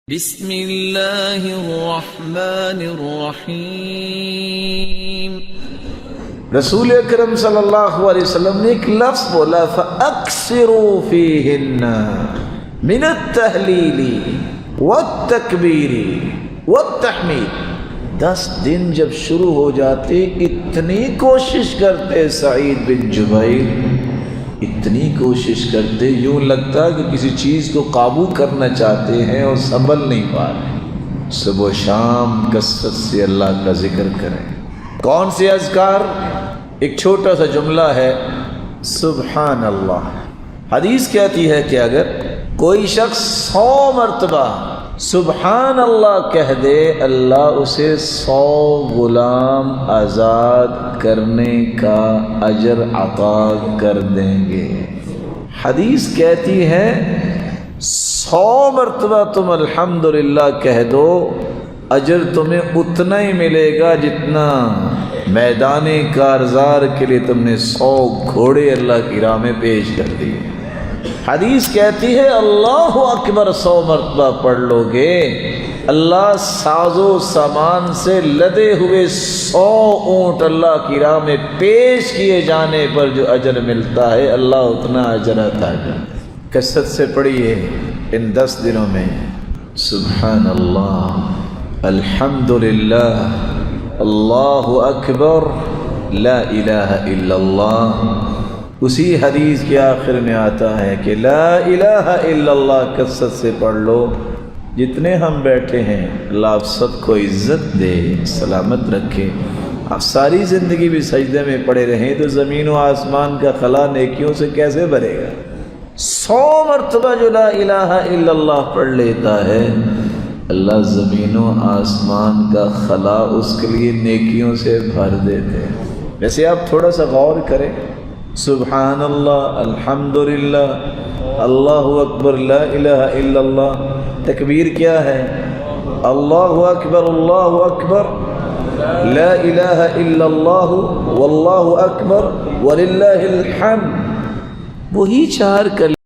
بسم اللہ الرحمن الرحیم۔ رسول اکرم صلی اللہ علیہ وسلم نے ایک لفظ بولا فَأَكْثِرُوا فِيهِنَّ مِنَ التَّحْلِيلِ وَالتَّكْبِيرِ وَالتَّحْمِيدِ۔ 10 دن جب شروع ہو جاتے اتنی کوشش کرتے سعید بن جبیر، اتنی کوشش کرتے یوں لگتا کہ کسی چیز کو قابو کرنا چاہتے ہیں اور سنبھل نہیں پا رہے۔ صبح و شام کثرت سے اللہ کا ذکر کریں۔ کون سے اذکار؟ ایک چھوٹا سا جملہ ہے سبحان اللہ۔ حدیث کہتی ہے کہ اگر کوئی شخص 100 مرتبہ سبحان اللہ کہہ دے، اللہ اسے 100 غلام آزاد کرنے کا اجر عطا کر دیں گے۔ حدیث کہتی ہے 100 مرتبہ تم الحمدللہ کہہ دو، اجر تمہیں اتنا ہی ملے گا جتنا میدان کارزار کے لیے تم نے 100 گھوڑے اللہ کی راہ میں پیش کر دیے۔ حدیث کہتی ہے اللہ اکبر 100 مرتبہ پڑھ لو گے، اللہ ساز و سامان سے لدے ہوئے 100 اونٹ اللہ کی راہ میں پیش کیے جانے پر جو اجر ملتا ہے، اللہ اتنا اجر عطا کرتا ہے۔ کثرت سے پڑھیے ان 10 دنوں میں سبحان اللہ، الحمدللہ، اللہ اکبر، لا الہ الا اللہ۔ اسی حدیث کے آخر میں آتا ہے کہ لا الہ الا اللہ کثرت سے پڑھ لو۔ جتنے ہم بیٹھے ہیں اللہ آپ سب کو عزت دے، سلامت رکھے۔ آپ ساری زندگی بھی سجدے میں پڑے رہیں تو زمین و آسمان کا خلا نیکیوں سے کیسے بھرے گا؟ 100 مرتبہ جو لا الہ الا اللہ پڑھ لیتا ہے، اللہ زمین و آسمان کا خلا اس کے لیے نیکیوں سے بھر دیتے ہیں۔ ویسے آپ تھوڑا سا غور کریں، سبحان اللہ، الحمدللہ، اللہ اکبر، لا الہ الا اللہ۔ تکبیر کیا ہے؟ اللہ اکبر، اللہ اکبر، لا الہ الا اللہ، واللہ اکبر وللہ الحمد۔ وہی 4 کلمے